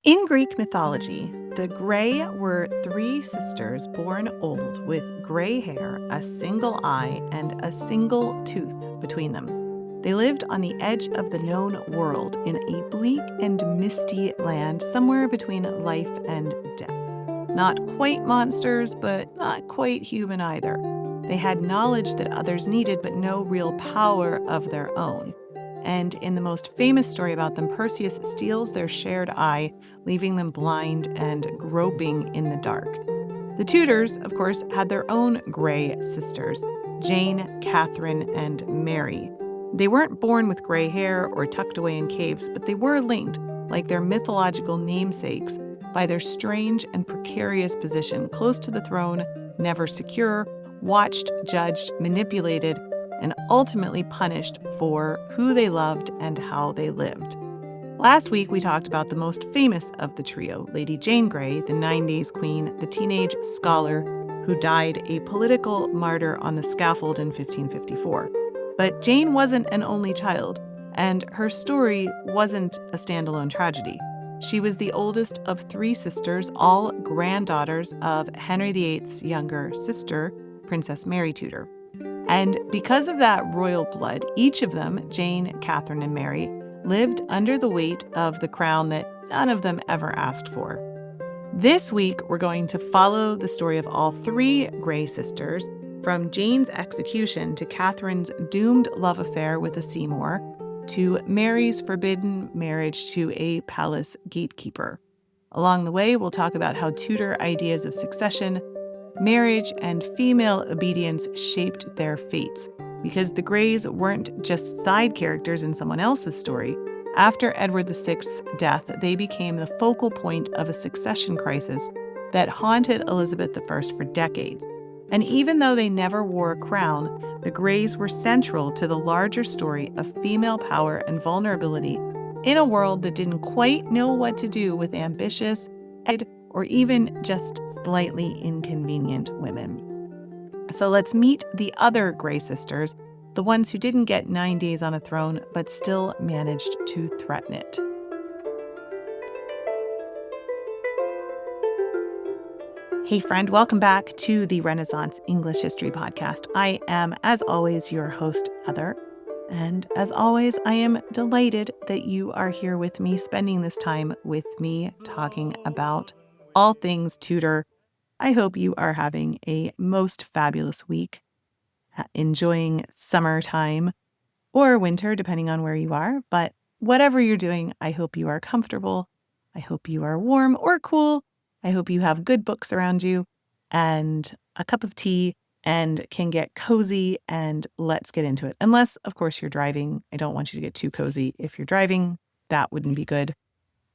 In Greek mythology, the Grey were three sisters born old with gray hair, a single eye, and a single tooth between them. They lived on the edge of the known world in a bleak and misty land somewhere between life and death. Not quite monsters, but not quite human either. They had knowledge that others needed, but no real power of their own. And in the most famous story about them, Perseus steals their shared eye, leaving them blind and groping in the dark. The Tudors, of course, had their own gray sisters, Jane, Katherine, and Mary. They weren't born with gray hair or tucked away in caves, but they were linked, like their mythological namesakes, by their strange and precarious position, close to the throne, never secure, watched, judged, manipulated, and ultimately punished for who they loved and how they lived. Last week, we talked about the most famous of the trio, Lady Jane Grey, the 90s queen, the teenage scholar who died a political martyr on the scaffold in 1554. But Jane wasn't an only child, and her story wasn't a standalone tragedy. She was the oldest of three sisters, all granddaughters of Henry VIII's younger sister, Princess Mary Tudor. And because of that royal blood, each of them, Jane, Katherine, and Mary, lived under the weight of the crown that none of them ever asked for. This week, we're going to follow the story of all three Grey sisters, from Jane's execution to Katherine's doomed love affair with a Seymour, to Mary's forbidden marriage to a palace gatekeeper. Along the way, we'll talk about how Tudor ideas of succession, marriage, and female obedience shaped their fates, because the Greys weren't just side characters in someone else's story. After Edward VI's death, they became the focal point of a succession crisis that haunted Elizabeth I for decades. And even though they never wore a crown, the Greys were central to the larger story of female power and vulnerability in a world that didn't quite know what to do with ambitious or even just slightly inconvenient women. So let's meet the other Grey sisters, the ones who didn't get 9 days on a throne, but still managed to threaten it. Hey friend, welcome back to the Renaissance English History Podcast. I am, as always, your host, Heather. And as always, I am delighted that you are here with me, spending this time with me, talking about all things Tudor. I hope you are having a most fabulous week, enjoying summertime or winter, depending on where you are. But whatever you're doing, I hope you are comfortable. I hope you are warm or cool. I hope you have good books around you and a cup of tea and can get cozy, and let's get into it. Unless, of course, you're driving. I don't want you to get too cozy. If you're driving, that wouldn't be good.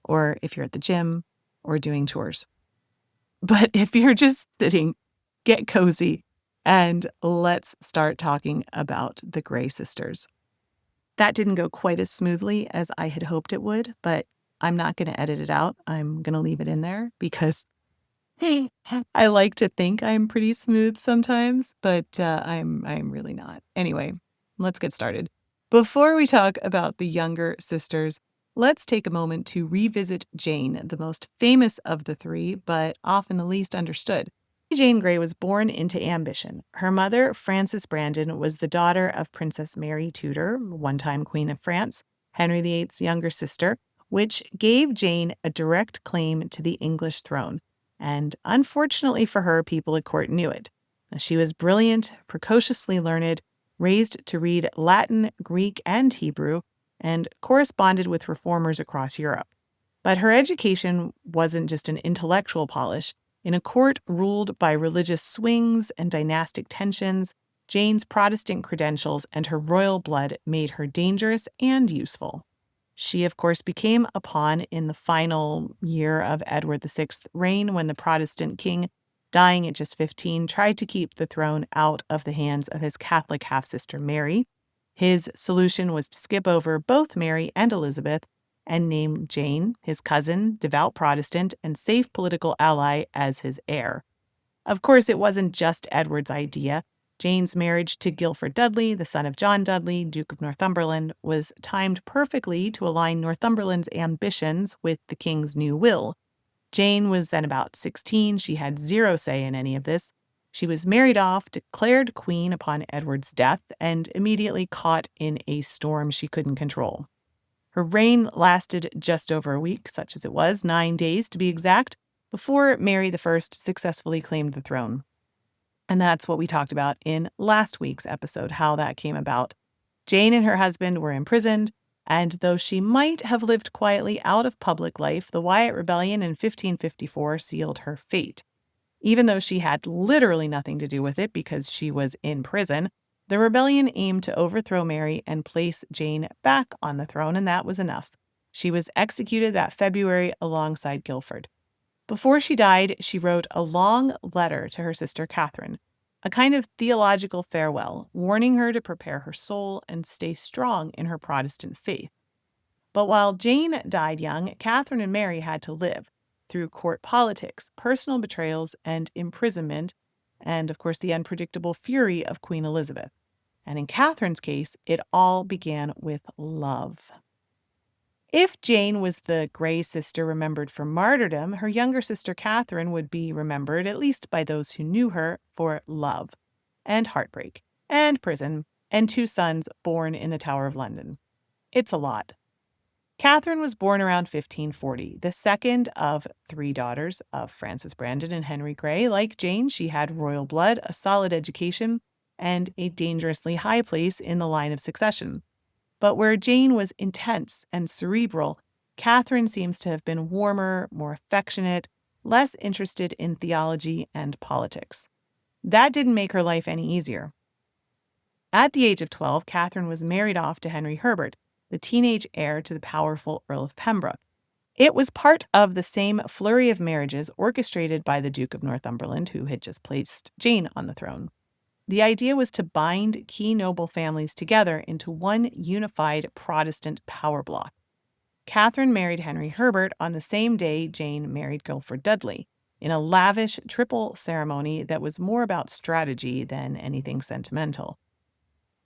Or if you're at the gym or doing chores. But if you're just sitting, get cozy and let's start talking about the Grey sisters. That didn't go quite as smoothly as I had hoped it would, but I'm not going to edit it out. I'm going to leave it in there because I like to think I'm pretty smooth sometimes, but I'm really not. Anyway, let's get started. Before we talk about the younger sisters, let's take a moment to revisit Jane, the most famous of the three, but often the least understood. Jane Grey was born into ambition. Her mother, Frances Brandon, was the daughter of Princess Mary Tudor, one-time Queen of France, Henry VIII's younger sister, which gave Jane a direct claim to the English throne. And unfortunately for her, people at court knew it. She was brilliant, precociously learned, raised to read Latin, Greek, and Hebrew, and corresponded with reformers across Europe. But her education wasn't just an intellectual polish. In a court ruled by religious swings and dynastic tensions, Jane's Protestant credentials and her royal blood made her dangerous and useful. She, of course, became a pawn in the final year of Edward VI's reign when the Protestant king, dying at just 15, tried to keep the throne out of the hands of his Catholic half-sister Mary. His solution was to skip over both Mary and Elizabeth and name Jane, his cousin, devout Protestant, and safe political ally, as his heir. Of course, it wasn't just Edward's idea. Jane's marriage to Guilford Dudley, the son of John Dudley, Duke of Northumberland, was timed perfectly to align Northumberland's ambitions with the king's new will. Jane was then about 16. She had zero say in any of this. She was married off, declared queen upon Edward's death, and immediately caught in a storm she couldn't control. Her reign lasted just over a week, such as it was, 9 days to be exact, before Mary I successfully claimed the throne. And that's what we talked about in last week's episode, how that came about. Jane and her husband were imprisoned, and though she might have lived quietly out of public life, the Wyatt Rebellion in 1554 sealed her fate. Even though she had literally nothing to do with it because she was in prison, the rebellion aimed to overthrow Mary and place Jane back on the throne, and that was enough. She was executed that February alongside Guilford. Before she died, she wrote a long letter to her sister Katherine, a kind of theological farewell, warning her to prepare her soul and stay strong in her Protestant faith. But while Jane died young, Katherine and Mary had to live through court politics, personal betrayals, and imprisonment, and of course the unpredictable fury of Queen Elizabeth. And in Katherine's case, it all began with love. If Jane was the Grey sister remembered for martyrdom, her younger sister Katherine would be remembered, at least by those who knew her, for love, and heartbreak, and prison, and 2 sons born in the Tower of London. It's a lot. Katherine was born around 1540, the second of 3 daughters of Frances Brandon and Henry Grey. Like Jane, she had royal blood, a solid education, and a dangerously high place in the line of succession. But where Jane was intense and cerebral, Katherine seems to have been warmer, more affectionate, less interested in theology and politics. That didn't make her life any easier. At the age of 12, Katherine was married off to Henry Herbert, the teenage heir to the powerful Earl of Pembroke. It was part of the same flurry of marriages orchestrated by the Duke of Northumberland, who had just placed Jane on the throne. The idea was to bind key noble families together into one unified Protestant power bloc. Katherine married Henry Herbert on the same day Jane married Guilford Dudley, in a lavish triple ceremony that was more about strategy than anything sentimental.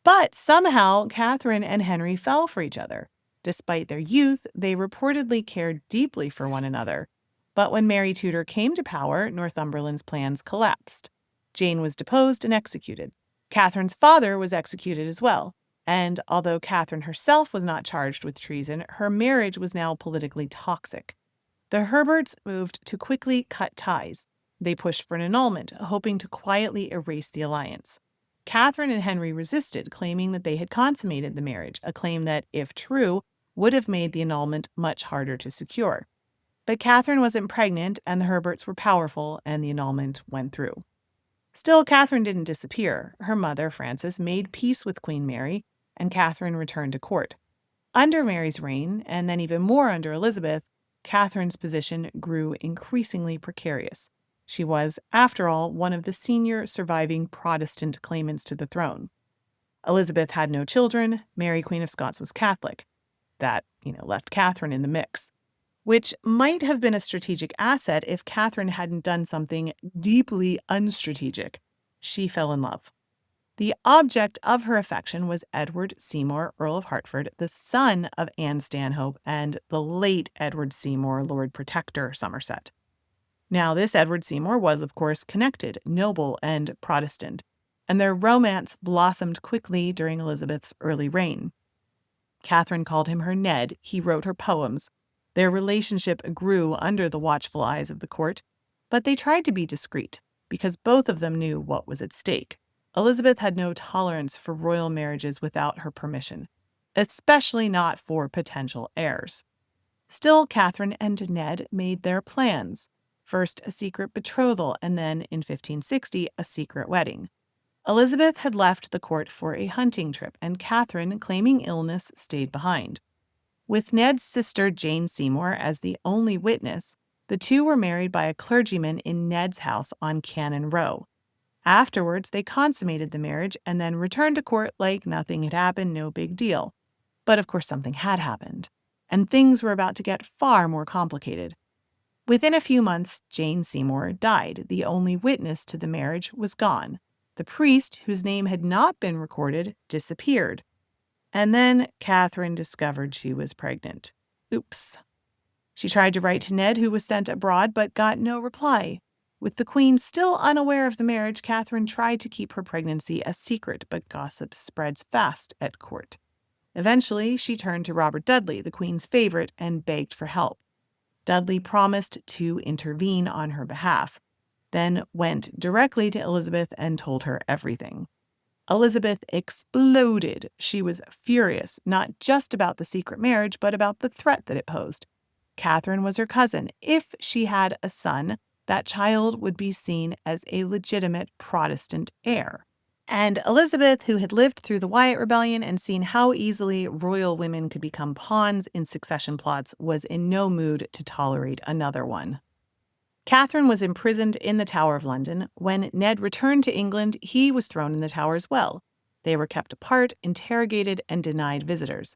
But somehow, Katherine and Henry fell for each other. Despite their youth, they reportedly cared deeply for one another. But when Mary Tudor came to power, Northumberland's plans collapsed. Jane was deposed and executed. Katherine's father was executed as well. And although Katherine herself was not charged with treason, her marriage was now politically toxic. The Herberts moved to quickly cut ties. They pushed for an annulment, hoping to quietly erase the alliance. Katherine and Henry resisted, claiming that they had consummated the marriage, a claim that, if true, would have made the annulment much harder to secure. But Katherine wasn't pregnant, and the Herberts were powerful, and the annulment went through. Still, Katherine didn't disappear. Her mother, Frances, made peace with Queen Mary, and Katherine returned to court. Under Mary's reign, and then even more under Elizabeth, Katherine's position grew increasingly precarious. She was, after all, one of the senior surviving Protestant claimants to the throne. Elizabeth had no children. Mary, Queen of Scots, was Catholic. That, left Katherine in the mix, which might have been a strategic asset if Katherine hadn't done something deeply unstrategic. She fell in love. The object of her affection was Edward Seymour, Earl of Hertford, the son of Anne Stanhope and the late Edward Seymour, Lord Protector, Somerset. Now, this Edward Seymour was, of course, connected, noble, and Protestant, and their romance blossomed quickly during Elizabeth's early reign. Katherine called him her Ned. He wrote her poems. Their relationship grew under the watchful eyes of the court, but they tried to be discreet, because both of them knew what was at stake. Elizabeth had no tolerance for royal marriages without her permission, especially not for potential heirs. Still, Katherine and Ned made their plans. First, a secret betrothal, and then, in 1560, a secret wedding. Elizabeth had left the court for a hunting trip, and Katherine, claiming illness, stayed behind. With Ned's sister Jane Seymour as the only witness, the two were married by a clergyman in Ned's house on Cannon Row. Afterwards, they consummated the marriage and then returned to court like nothing had happened, no big deal. But of course something had happened, and things were about to get far more complicated. Within a few months, Jane Seymour died. The only witness to the marriage was gone. The priest, whose name had not been recorded, disappeared. And then Katherine discovered she was pregnant. Oops. She tried to write to Ned, who was sent abroad, but got no reply. With the Queen still unaware of the marriage, Katherine tried to keep her pregnancy a secret, but gossip spreads fast at court. Eventually, she turned to Robert Dudley, the Queen's favorite, and begged for help. Dudley promised to intervene on her behalf, then went directly to Elizabeth and told her everything. Elizabeth exploded. She was furious, not just about the secret marriage, but about the threat that it posed. Katherine was her cousin. If she had a son, that child would be seen as a legitimate Protestant heir. And Elizabeth, who had lived through the Wyatt Rebellion and seen how easily royal women could become pawns in succession plots, was in no mood to tolerate another one. Katherine was imprisoned in the Tower of London. When Ned returned to England, he was thrown in the Tower as well. They were kept apart, interrogated, and denied visitors.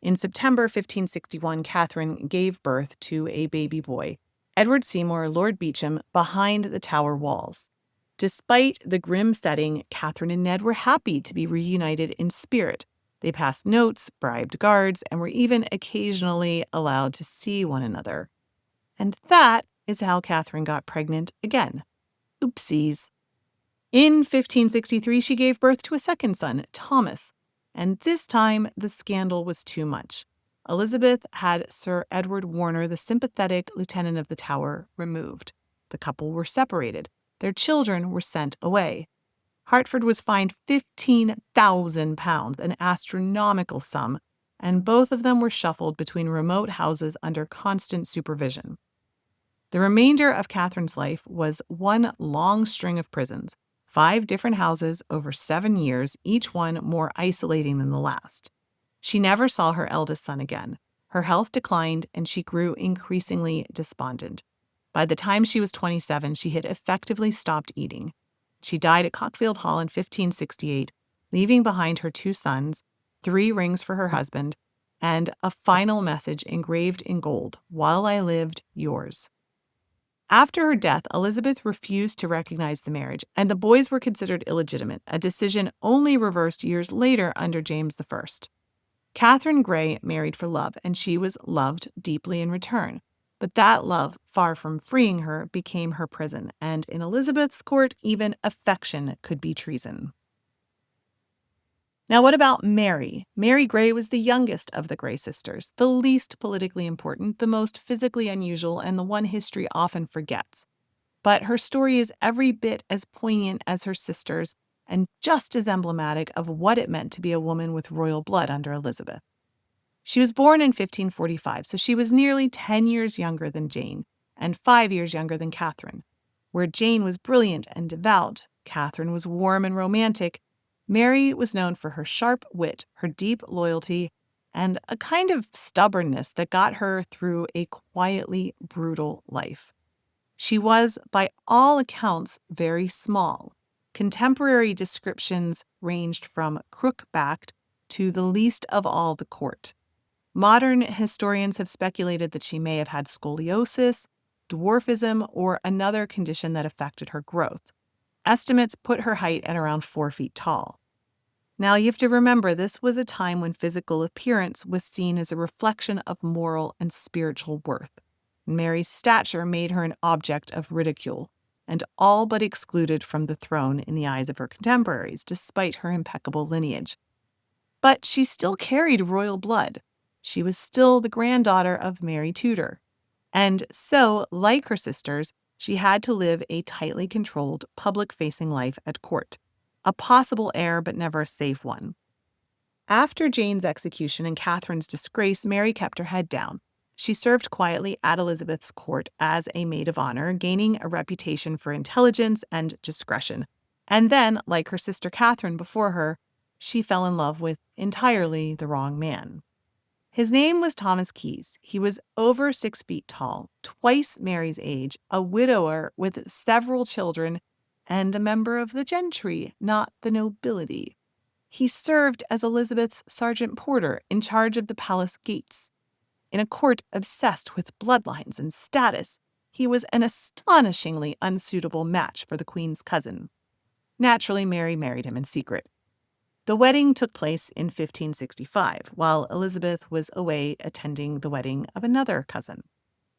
In September 1561, Katherine gave birth to a baby boy, Edward Seymour, Lord Beauchamp, behind the Tower walls. Despite the grim setting, Katherine and Ned were happy to be reunited in spirit. They passed notes, bribed guards, and were even occasionally allowed to see one another. And that is how Katherine got pregnant again. Oopsies. In 1563, she gave birth to a second son, Thomas, and this time the scandal was too much. Elizabeth had Sir Edward Warner, the sympathetic lieutenant of the Tower, removed. The couple were separated. Their children were sent away. Hertford was fined £15,000, an astronomical sum, and both of them were shuffled between remote houses under constant supervision. The remainder of Katherine's life was one long string of prisons, 5 different houses over 7 years, each one more isolating than the last. She never saw her eldest son again. Her health declined, and she grew increasingly despondent. By the time she was 27, she had effectively stopped eating. She died at Cockfield Hall in 1568, leaving behind her 2 sons, 3 rings for her husband, and a final message engraved in gold, "While I lived, yours." After her death, Elizabeth refused to recognize the marriage, and the boys were considered illegitimate, a decision only reversed years later under James I. Catherine Grey married for love, and she was loved deeply in return. But that love, far from freeing her, became her prison, and in Elizabeth's court, even affection could be treason. Now, what about Mary? Mary Grey was the youngest of the Grey sisters, the least politically important, the most physically unusual, and the one history often forgets. But her story is every bit as poignant as her sister's and just as emblematic of what it meant to be a woman with royal blood under Elizabeth. She was born in 1545, so she was nearly 10 years younger than Jane and 5 years younger than Catherine. Where Jane was brilliant and devout, Catherine was warm and romantic, Mary was known for her sharp wit, her deep loyalty, and a kind of stubbornness that got her through a quietly brutal life. She was, by all accounts, very small. Contemporary descriptions ranged from crook-backed to the least of all the court. Modern historians have speculated that she may have had scoliosis, dwarfism, or another condition that affected her growth. Estimates put her height at around 4 feet tall. Now, you have to remember, this was a time when physical appearance was seen as a reflection of moral and spiritual worth. Mary's stature made her an object of ridicule, and all but excluded from the throne in the eyes of her contemporaries, despite her impeccable lineage. But she still carried royal blood. She was still the granddaughter of Mary Tudor. And so, like her sisters, she had to live a tightly controlled, public-facing life at court. A possible heir, but never a safe one. After Jane's execution and Catherine's disgrace, Mary kept her head down. She served quietly at Elizabeth's court as a maid of honor, gaining a reputation for intelligence and discretion. And then, like her sister Catherine before her, she fell in love with entirely the wrong man. His name was Thomas Keyes. He was over 6 feet tall, twice Mary's age, a widower with several children, and a member of the gentry, not the nobility. He served as Elizabeth's sergeant porter in charge of the palace gates. In a court obsessed with bloodlines and status, he was an astonishingly unsuitable match for the Queen's cousin. Naturally, Mary married him in secret. The wedding took place in 1565, while Elizabeth was away attending the wedding of another cousin.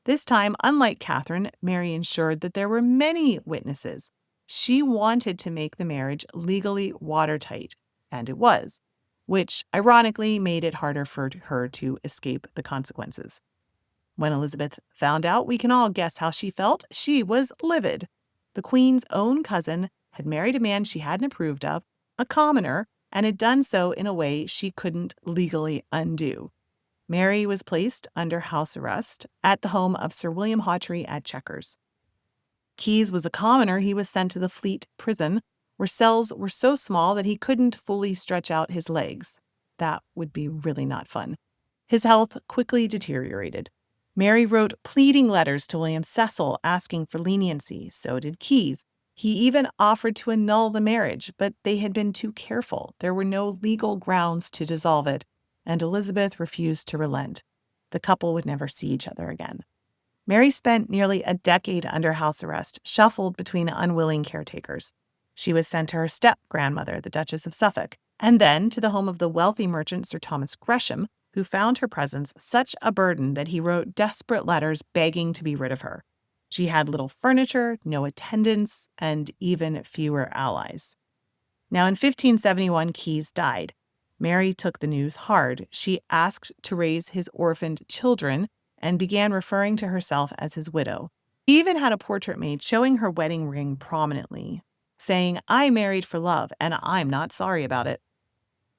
This time, unlike Catherine, Mary ensured that there were many witnesses. She wanted to make the marriage legally watertight, and it was, which ironically made it harder for her to escape the consequences. When Elizabeth found out, we can all guess how she felt. She was livid. The Queen's own cousin had married a man she hadn't approved of, a commoner, and had done so in a way she couldn't legally undo. Mary was placed under house arrest at the home of Sir William Hawtrey at Chequers. Keyes was a commoner. He was sent to the Fleet prison, where cells were so small that he couldn't fully stretch out his legs. That would be really not fun. His health quickly deteriorated. Mary wrote pleading letters to William Cecil asking for leniency. So did Keyes. He even offered to annul the marriage, but they had been too careful. There were no legal grounds to dissolve it, and Elizabeth refused to relent. The couple would never see each other again. Mary spent nearly a decade under house arrest, shuffled between unwilling caretakers. She was sent to her step-grandmother, the Duchess of Suffolk, and then to the home of the wealthy merchant Sir Thomas Gresham, who found her presence such a burden that he wrote desperate letters begging to be rid of her. She had little furniture, no attendants, and even fewer allies. Now, in 1571, Keyes died. Mary took the news hard. She asked to raise his orphaned children and began referring to herself as his widow. She even had a portrait made showing her wedding ring prominently, saying, "I married for love, and I'm not sorry about it."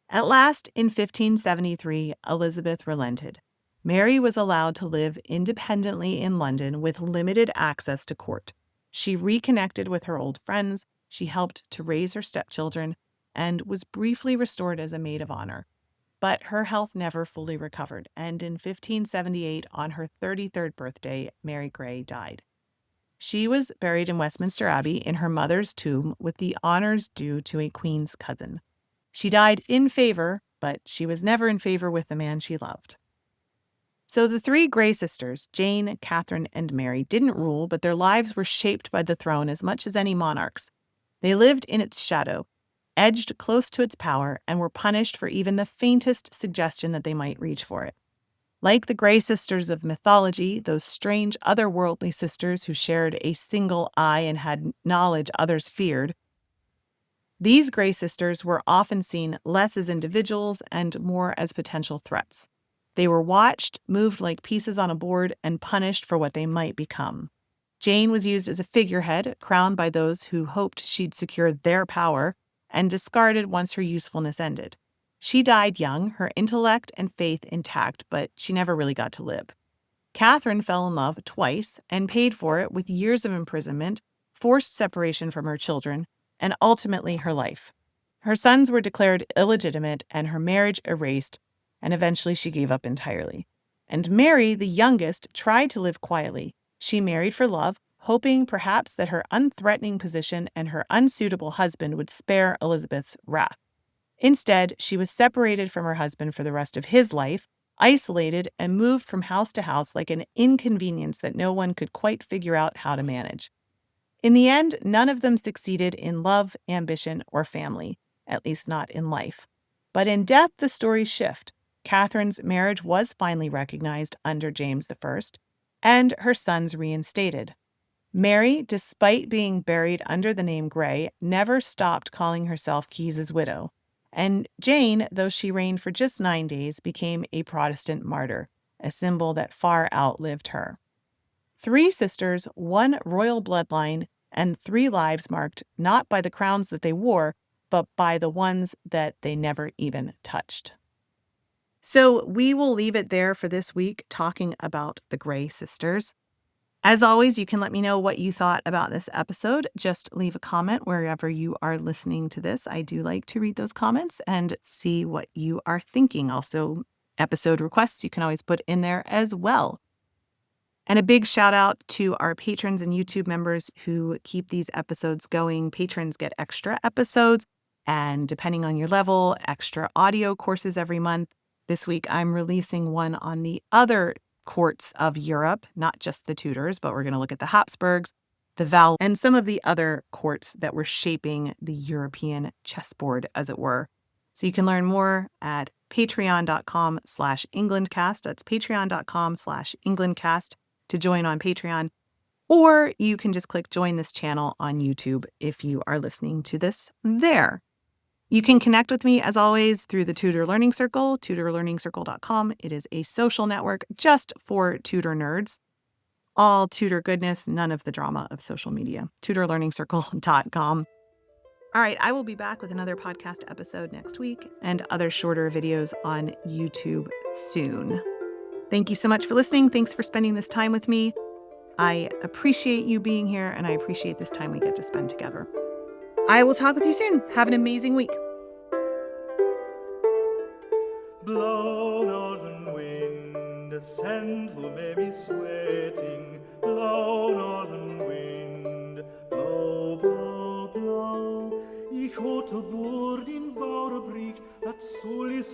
At last, in 1573, Elizabeth relented. Mary was allowed to live independently in London with limited access to court. She reconnected with her old friends, she helped to raise her stepchildren, and was briefly restored as a maid of honor. But her health never fully recovered, and in 1578, on her 33rd birthday, Mary Grey died. She was buried in Westminster Abbey in her mother's tomb with the honors due to a queen's cousin. She died in favor, but she was never in favor with the man she loved. So the three Grey sisters, Jane, Katherine, and Mary, didn't rule, but their lives were shaped by the throne as much as any monarch's. They lived in its shadow, edged close to its power, and were punished for even the faintest suggestion that they might reach for it. Like the Grey sisters of mythology, those strange otherworldly sisters who shared a single eye and had knowledge others feared, these Grey sisters were often seen less as individuals and more as potential threats. They were watched, moved like pieces on a board, and punished for what they might become. Jane was used as a figurehead, crowned by those who hoped she'd secure their power, and discarded once her usefulness ended. She died young, her intellect and faith intact, but she never really got to live. Katherine fell in love twice and paid for it with years of imprisonment, forced separation from her children, and ultimately her life. Her sons were declared illegitimate and her marriage erased, and eventually she gave up entirely. And Mary, the youngest, tried to live quietly. She married for love, hoping perhaps that her unthreatening position and her unsuitable husband would spare Elizabeth's wrath. Instead, she was separated from her husband for the rest of his life, isolated, and moved from house to house like an inconvenience that no one could quite figure out how to manage. In the end, none of them succeeded in love, ambition, or family, at least not in life. But in death, the stories shift. Catherine's marriage was finally recognized under James I, and her sons reinstated. Mary, despite being buried under the name Grey, never stopped calling herself Keyes's widow. And Jane, though she reigned for just 9 days, became a Protestant martyr, a symbol that far outlived her. 3 sisters, 1 royal bloodline, and 3 lives marked not by the crowns that they wore, but by the ones that they never even touched. So we will leave it there for this week, talking about the Grey sisters. As always, you can let me know what you thought about this episode. Just leave a comment wherever you are listening to this. I do like to read those comments and see what you are thinking. Also, episode requests you can always put in there as well. And a big shout out to our patrons and YouTube members who keep these episodes going. Patrons get extra episodes and, depending on your level, extra audio courses every month. This week, I'm releasing one on the other courts of Europe, not just the Tudors, but we're going to look at the Habsburgs, the vowel, and some of the other courts that were shaping the European chessboard, as it were. So you can learn more at patreon.com/EnglandCast. That's patreon.com/EnglandCast to join on Patreon. Or you can just click join this channel on YouTube if you are listening to this there. You can connect with me, as always, through the Tudor Learning Circle, tudorlearningscircle.com. It is a social network just for Tudor nerds. All Tudor goodness, none of the drama of social media. tudorlearningscircle.com. All right, I will be back with another podcast episode next week and other shorter videos on YouTube soon. Thank you so much for listening. Thanks for spending this time with me. I appreciate you being here, and I appreciate this time we get to spend together. I will talk with you soon. Have an amazing week. Blow, northern wind, a scent who may be sweating. Blow, northern wind, blow, blow, blow. Ich hatte bord in Bauerbrick, dat soll ich